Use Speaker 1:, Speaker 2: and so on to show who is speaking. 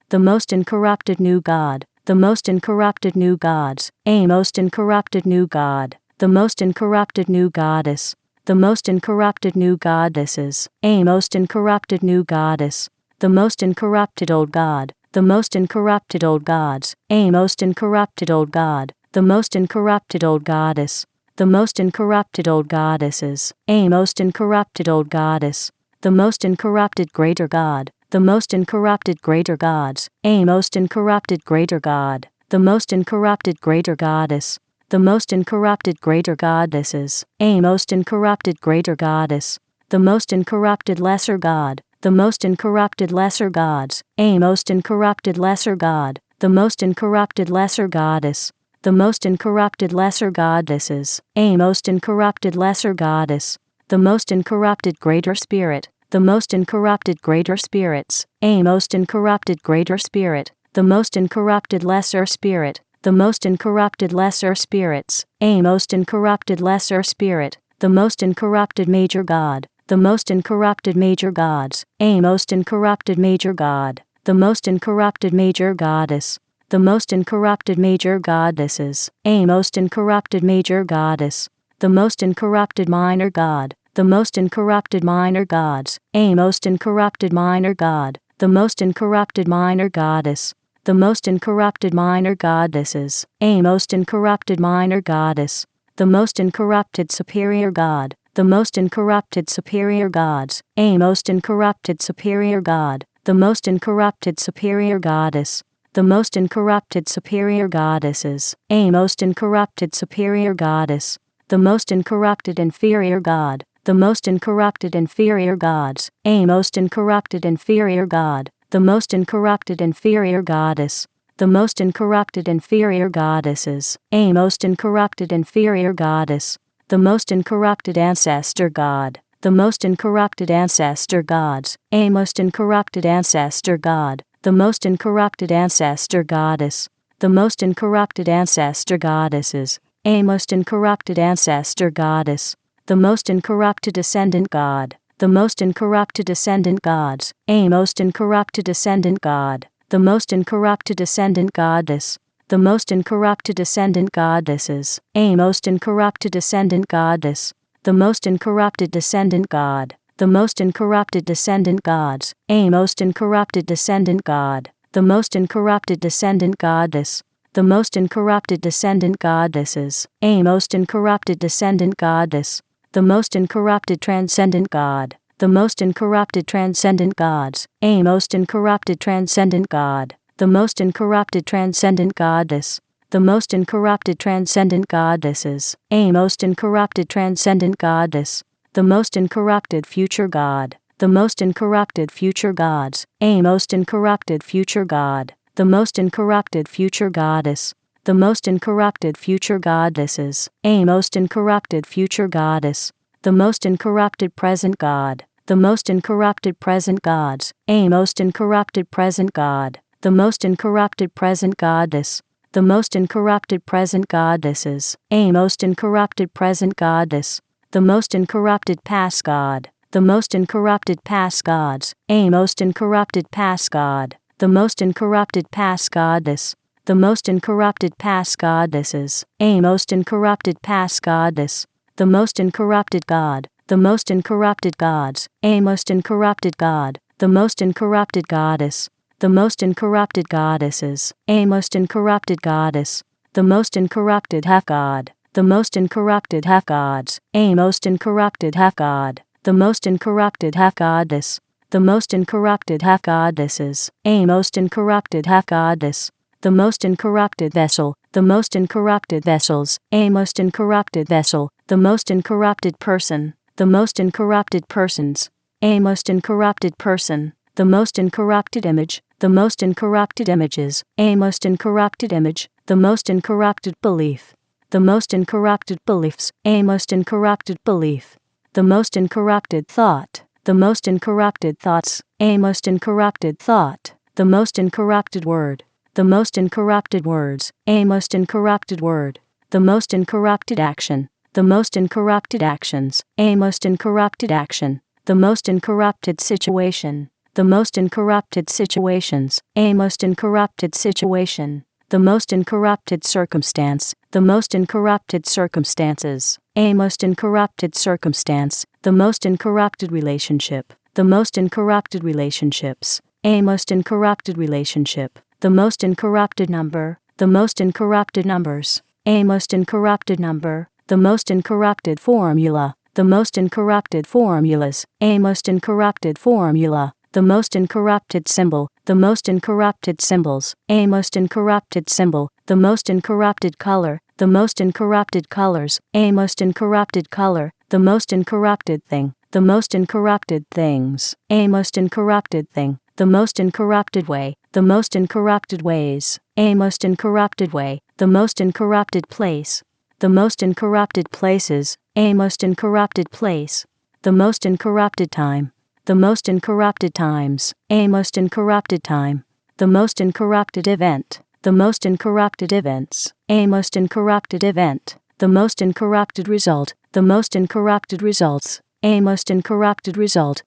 Speaker 1: the most incorrupted new God, the most incorrupted new gods, a most incorrupted new God, the most incorrupted new goddess, the most incorrupted new goddesses, a most incorrupted new goddess, the most incorrupted old God, the most incorrupted old gods, a most incorrupted old God, the most incorrupted old goddess, the most incorrupted old goddesses, a most incorrupted old goddess, the most incorrupted greater God, the most incorrupted greater gods, a most incorrupted greater God, the most incorrupted greater goddess, the most incorrupted greater goddesses, a most incorrupted greater goddess, the most incorrupted lesser God, the most incorrupted lesser gods, a most incorrupted lesser God, the most incorrupted lesser goddess, the most incorrupted lesser goddesses, a most incorrupted lesser goddess, the most incorrupted greater spirit, the most incorrupted greater spirits, a most incorrupted greater spirit, the most incorrupted lesser spirit, the most incorrupted lesser spirits, a most incorrupted lesser spirit, the most incorrupted major God, the most incorrupted major gods, a most incorrupted major God, the most incorrupted major goddess, the most incorrupted major goddesses, a most incorrupted major goddess, the most incorrupted minor God, the most incorrupted minor gods, a most incorrupted minor God, the most incorrupted minor goddess, the most incorrupted minor goddesses, a most incorrupted minor goddess, the most incorrupted superior God, the most incorrupted superior gods, a most incorrupted superior God, the most incorrupted superior goddess, the most incorrupted superior goddesses, a most incorrupted superior goddess, the most incorrupted inferior God, the most incorrupted inferior gods, a most incorrupted inferior God, the most incorrupted inferior goddess, the most incorrupted inferior goddesses, a most incorrupted inferior goddess, the most incorrupted ancestor God, the most incorrupted ancestor gods, a most incorrupted ancestor God, the most incorrupted ancestor goddess, the most incorrupted ancestor goddesses, a most incorrupted ancestor goddess, the most incorrupted descendant God, the most incorrupted descendant gods, a most incorrupted descendant God, the most incorrupted descendant goddess, the most incorrupted descendant goddesses, a most incorrupted descendant goddess, the most incorrupted descendant God, the most incorrupted descendant gods, a most incorrupted descendant God, the most incorrupted descendant goddess, the most incorrupted descendant goddesses, a most incorrupted descendant goddess, the most incorrupted transcendent God, the most incorrupted transcendent gods, a most incorrupted transcendent God, the most incorrupted transcendent goddess, the most incorrupted transcendent goddesses, a most incorrupted transcendent goddess, the most incorrupted future God, the most incorrupted future gods, a most incorrupted future God, the most incorrupted future goddess, the most incorrupted future goddesses, a most incorrupted future goddess, the most incorrupted present God, the most incorrupted present gods, a most incorrupted present God, the most incorrupted present goddess, the most incorrupted present goddesses, a most incorrupted present goddess, the most incorrupted past God, the most incorrupted past gods, a most incorrupted past God, the most incorrupted past goddess, the most incorrupted past goddesses, a most incorrupted past goddess, the most incorrupted God, the most incorrupted gods, a most incorrupted God, the most incorrupted goddess, the most incorrupted goddesses, a most incorrupted goddess, the most incorrupted half-God, the most incorrupted half-gods, a most incorrupted half-God, the most incorrupted half-goddess, the most incorrupted half-goddesses, a most incorrupted half-goddess, the most incorrupted vessel, the most incorrupted vessels, a most incorrupted vessel, the most incorrupted person, the most incorrupted persons, a most incorrupted person, the most incorrupted image, the most incorrupted images, a most incorrupted image, the most incorrupted belief, the most incorrupted beliefs, a most incorrupted belief, the most incorrupted thought, the most incorrupted thoughts, a most incorrupted thought, the most incorrupted word, the most incorrupted words, a most incorrupted word, the most incorrupted action, the most incorrupted actions, a most incorrupted action, the most incorrupted situation, the most incorrupted situations, a most incorrupted situation, the most incorrupted circumstance, the most incorrupted circumstances, a most incorrupted circumstance, the most incorrupted relationship, the most incorrupted relationships, a most incorrupted relationship, the most incorrupted number, the most incorrupted numbers, a most incorrupted number, the most incorrupted formula, the most incorrupted formulas, a most incorrupted formula, the most incorrupted symbol, the most incorrupted symbols, a most incorrupted symbol, the most incorrupted color, the most incorrupted colors, a most incorrupted color, the most incorrupted thing, the most incorrupted things, a most incorrupted thing, the most incorrupted way, the most incorrupted ways, a most incorrupted way, the most incorrupted place, the most incorrupted places, a most incorrupted place, the most incorrupted time, the most incorrupted times, a most incorrupted time, the most incorrupted event, the most incorrupted events, a most incorrupted event, the most incorrupted result, the most incorrupted results, a most incorrupted result,